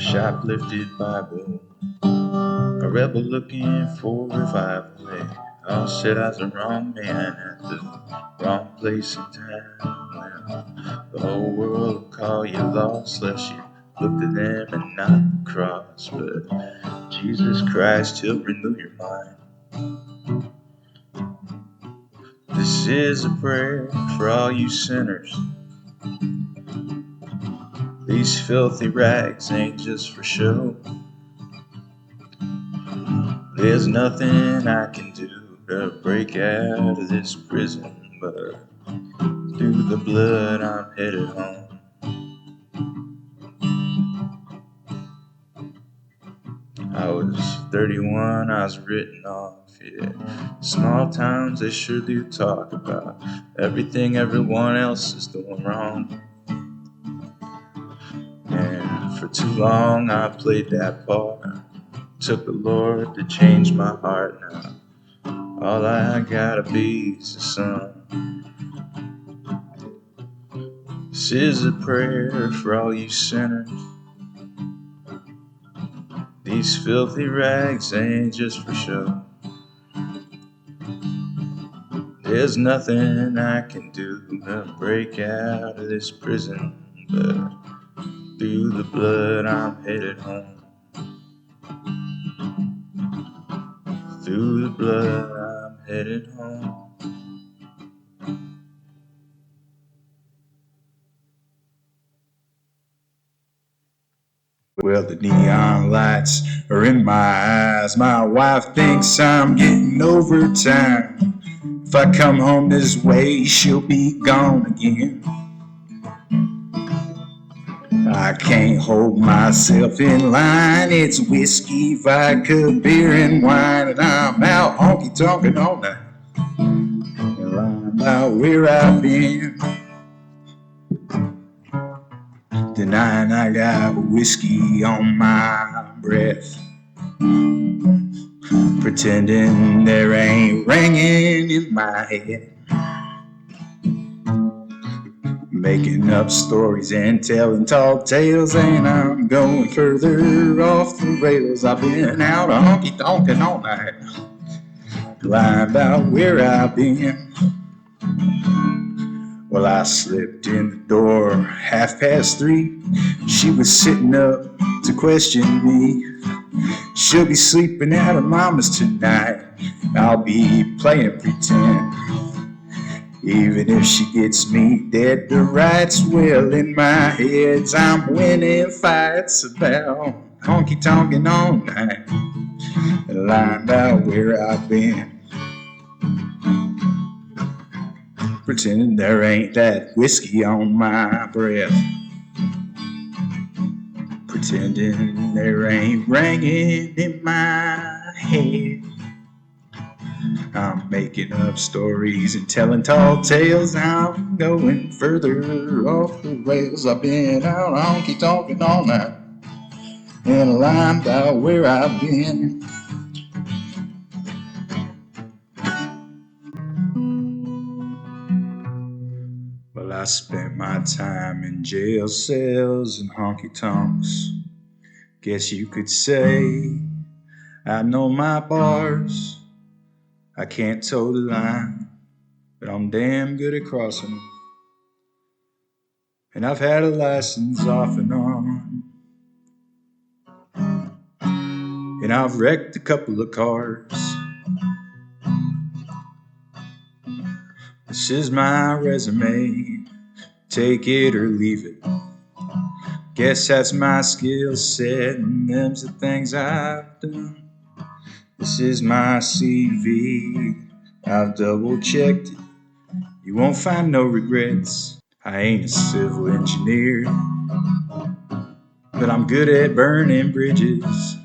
shoplifted Bible, a rebel looking for revival. All said I was the wrong man at the wrong place and time. Well, the whole world will call you lost unless you look to them and not the cross. But Jesus Christ, He'll renew your mind. This is a prayer for all you sinners. These filthy rags ain't just for show. There's nothing I can do to break out of this prison, but through the blood I'm headed home. I was 31, I was written off, yeah. Small towns, they sure do talk about everything everyone else is doing wrong. And for too long I played that part. Took the Lord to change my heart now. All I gotta be is a son. This is a prayer for all you sinners. These filthy rags ain't just for show. There's nothing I can do to break out of this prison, but through the blood I'm headed home. Through the blood I'm headed home. Well, the neon lights are in my eyes. My wife thinks I'm getting overtime. If I come home this way, she'll be gone again. I can't hold myself in line. It's whiskey, vodka, beer, and wine, and I'm out honky tonkin all night. And lying about where I've been, denying I got whiskey on my breath, pretending there ain't ringing in my head, making up stories and telling tall tales, and I'm going further off the rails. I've been out honky tonkin all night, lying about where I've been. Well, I slipped in the door 3:30. She was sitting up to question me. She'll be sleeping at her mama's tonight. I'll be playing pretend. Even if she gets me dead to rights, well, in my head I'm winning fights about honky tonkin all night, and lying about where I've been, pretending there ain't that whiskey on my breath, pretending there ain't ringing in my head. I'm making up stories and telling tall tales. I'm going further off the rails. I've been out honky tonkin all night, and lying about where I've been. Well, I spent my time in jail cells and honky tonks. Guess you could say I know my bars. I can't toe the line, but I'm damn good at crossing them. And I've had a license off and on, and I've wrecked a couple of cars. This is my resume, take it or leave it. Guess that's my skill set, and them's the things I've done. This is my CV, I've double checked it. You won't find no regrets. I ain't a civil engineer, but I'm good at burning bridges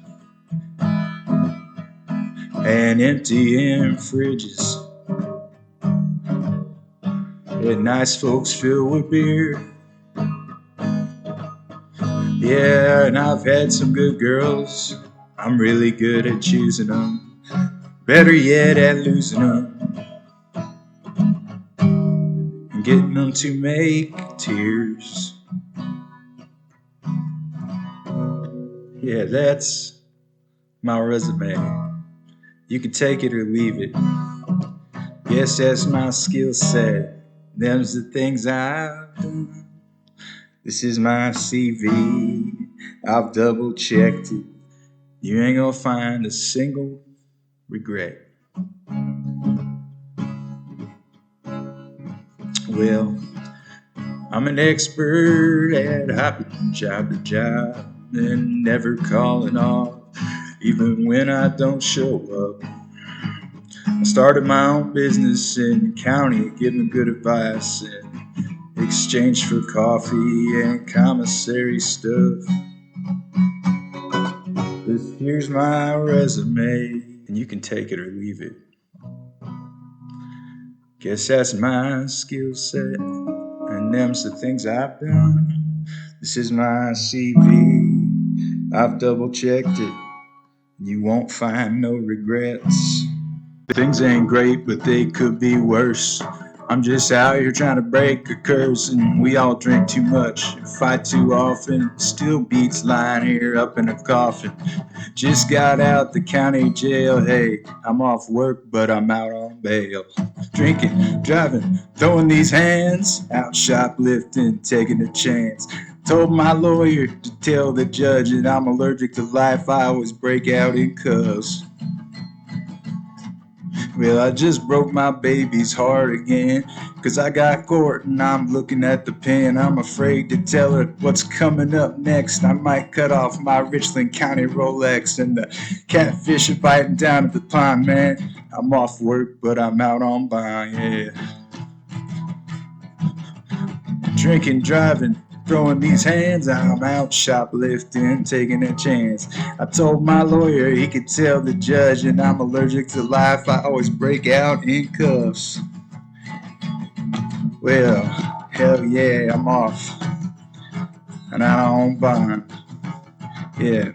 and emptying fridges. Let nice folks fill with beer. Yeah, and I've had some good girls. I'm really good at choosing them. Better yet, at losing them and getting them to make tears. Yeah, that's my resume. You can take it or leave it. Guess that's my skill set. Them's the things I've done. This is my CV. I've double checked it. You ain't gonna find a single regret. Well, I'm an expert at hopping from job to job and never calling off, even when I don't show up. I started my own business in the county, giving good advice in exchange for coffee and commissary stuff. This here's my resume, and you can take it or leave it. Guess that's my skill set, and them's the things I've done. This is my CV. I've double checked it. You won't find no regrets. Things ain't great, but they could be worse. I'm just out here trying to break a curse, and we all drink too much and fight too often. Still beats lying here up in a coffin. Just got out the county jail. Hey, I'm off work, but I'm out on bail. Drinking, driving, throwing these hands, out shoplifting, taking a chance. Told my lawyer to tell the judge that I'm allergic to life. I always break out in cuffs. Well, I just broke my baby's heart again, 'cause I got court and I'm looking at the pen. I'm afraid to tell her what's coming up next. I might cut off my Richland County Rolex, and the catfish are biting down at the pond, man. I'm off work, but I'm out on bond, yeah. Drinking, driving, throwing these hands, I'm out shoplifting, taking a chance. I told my lawyer he could tell the judge that I'm allergic to life. I always break out in cuffs. Well, hell yeah, I'm off and out on bond. Yeah.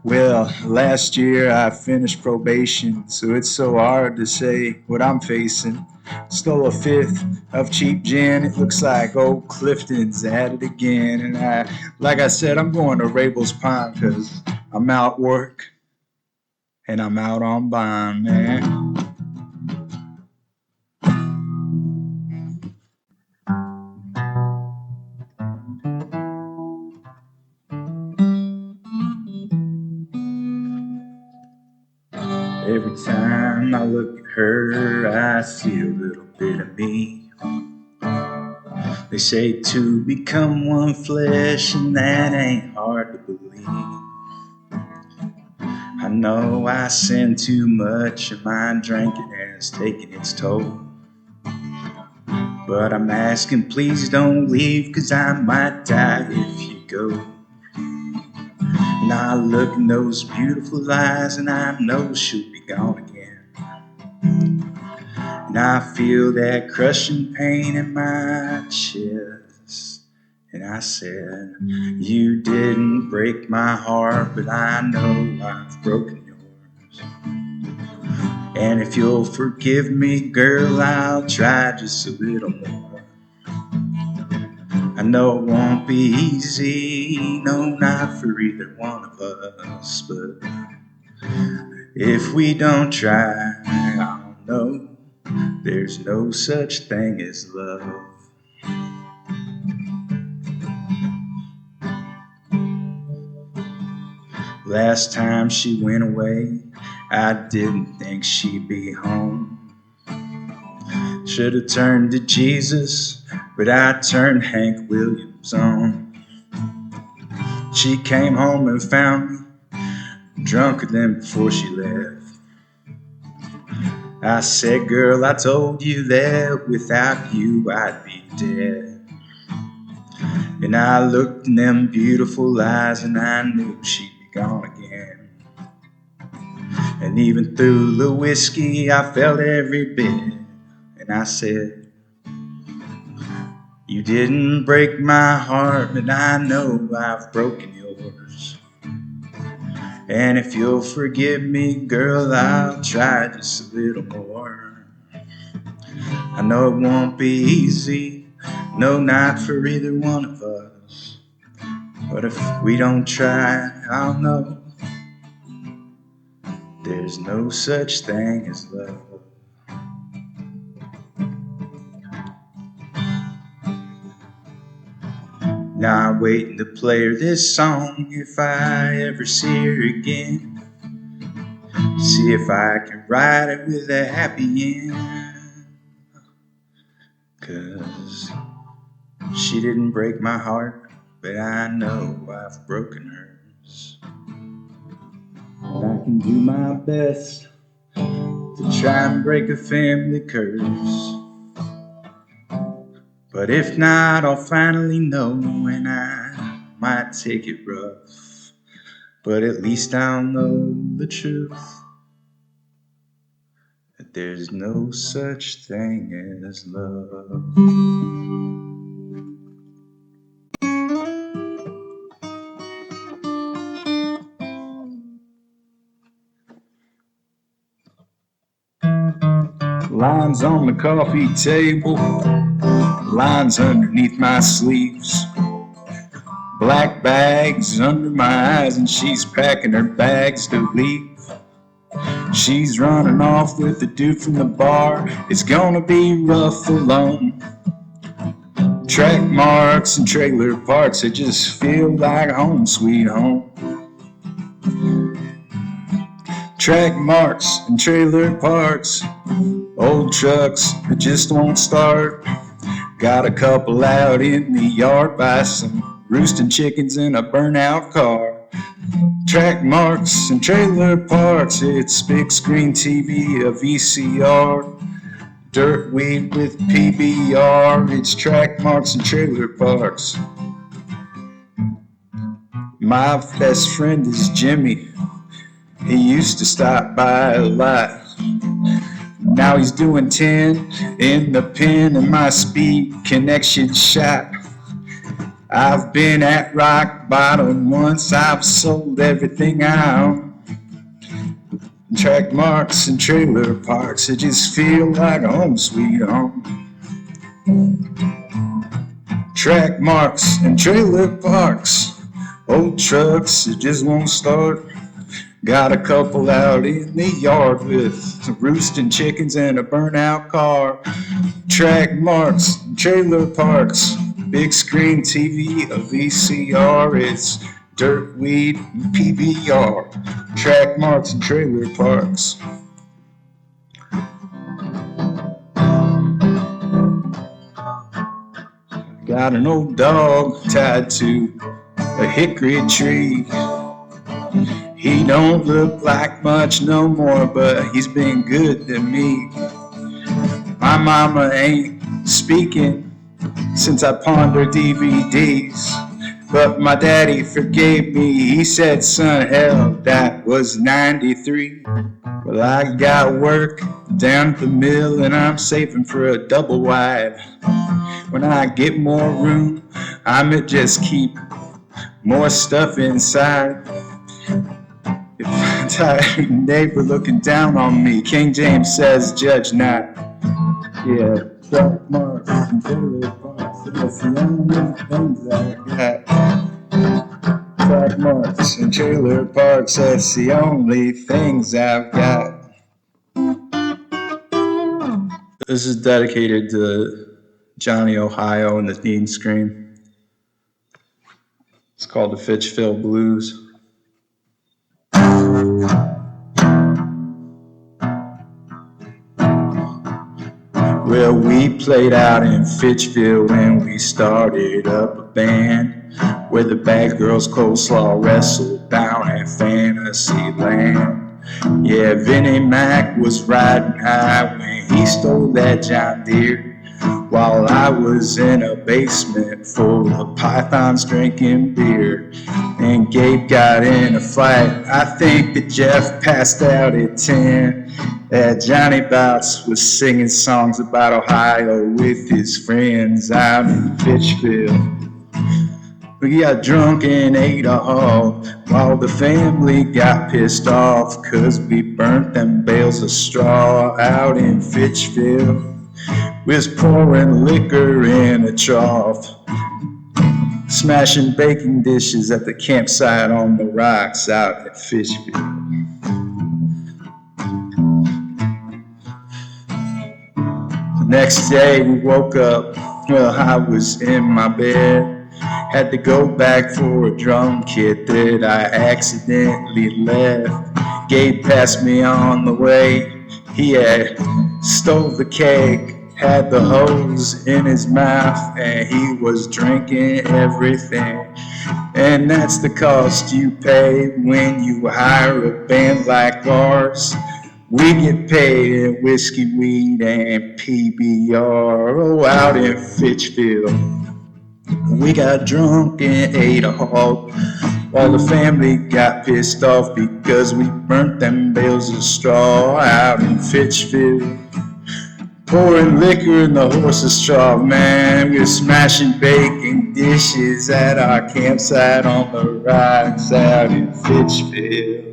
Well, last year I finished probation, so it's so hard to say what I'm facing. Stole a fifth of cheap gin. It looks like old Clifton's at it again. And like I said, I'm going to Rabel's Pond, 'cause I'm out work and I'm out on bond, man. Every time I look at her, I see a little bit of me. They say two become one flesh, and that ain't hard to believe. I know I sin too much, and my drinking has taken its toll. But I'm asking, please don't leave, 'cause I might die if you go. And I look in those beautiful eyes, and I know she'll be gone again. And I feel that crushing pain in my chest. And I said, you didn't break my heart, but I know I've broken yours. And if you'll forgive me, girl, I'll try just a little more. I know it won't be easy, no, not for either one of us, but if we don't try, I'll know there's no such thing as love. Last time she went away, I didn't think she'd be home. Should have turned to Jesus, but I turned Hank Williams on. She came home and found me drunker than before she left. I said, girl, I told you that without you I'd be dead. And I looked in them beautiful eyes and I knew she'd be gone again. And even through the whiskey I felt every bit. And I said, you didn't break my heart, but I know I've broken yours. And if you'll forgive me, girl, I'll try just a little more. I know it won't be easy, No, not for either one of us. But if we don't try, I'll know there's no such thing as love. Now I'm waiting to play her this song if I ever see her again. See if I can write it with a happy end. 'Cause she didn't break my heart, but I know I've broken hers. And I can do my best to try and break a family curse. But if not, I'll finally know, and I might take it rough. But at least I'll know the truth, that there's no such thing as love. Lines on the coffee table, lines underneath my sleeves, black bags under my eyes, and she's packing her bags to leave. She's running off with the dude from the bar. It's gonna be rough alone. Trackmarks and trailer parks, it just feel like home sweet home. Trackmarks and trailer parks, old trucks that just won't start. Got a couple out in the yard by some roosting chickens in a burnout car. Trackmarks and trailer parks, it's big screen TV, a VCR, dirt weed with PBR. It's Trackmarks and trailer parks. My best friend is Jimmy. He used to stop by a lot. Now he's doing 10 in the pen, and my speed connection shot. I've been at rock bottom once, I've sold everything I own. Trackmarks and trailer parks, it just feel like home sweet home. Trackmarks and trailer parks, old trucks that just won't start. Got a couple out in the yard with roosting chickens and a burnout car. Trackmarks and trailer parks, big screen TV, a VCR, it's dirt weed and PBR. Trackmarks and trailer parks. Got an old dog tied to a hickory tree. He don't look like much no more, but he's been good to me. My mama ain't speaking since I pawned her DVDs, but my daddy forgave me. He said, son, hell, that was 93. Well, I got work down at the mill, and I'm saving for a double wide. When I get more room, I'ma just keep more stuff inside. If a tired neighbor looking down on me, King James says, judge not. Yeah, Trackmarks and trailer parks, that's the only things I got. Trackmarks and trailer parks, that's the only things I've got. This is dedicated to Johnny Ohio and the Dean Scream. It's called the Fitchville Blues. Well, we played out in Fitchville when we started up a band, where the bad girls coleslaw wrestled down at Fantasyland. Yeah, Vinnie Mac was riding high when he stole that John Deere, while I was in a basement full of pythons drinking beer. And Gabe got in a fight, I think that Jeff passed out at 10. Johnny Bouts was singing songs about Ohio with his friends out in Fitchville. We got drunk and ate a hog while the family got pissed off, 'cause we burnt them bales of straw out in Fitchville. We was pouring liquor in a trough, smashing baking dishes at the campsite on the rocks out at Fitchville. The next day we woke up, well, I was in my bed. Had to go back for a drum kit that I accidentally left. Gabe passed me on the way. He had stole the cake, had the hose in his mouth, and he was drinking everything. And that's the cost you pay when you hire a band like ours. We get paid in whiskey, weed, and PBR. Oh, out in Fitchville. We got drunk and ate a hog, while the family got pissed off because we burnt them bales of straw out in Fitchville. Pouring liquor in the horse's trough, man. We were smashing baking dishes at our campsite on the rocks out in Fitchville.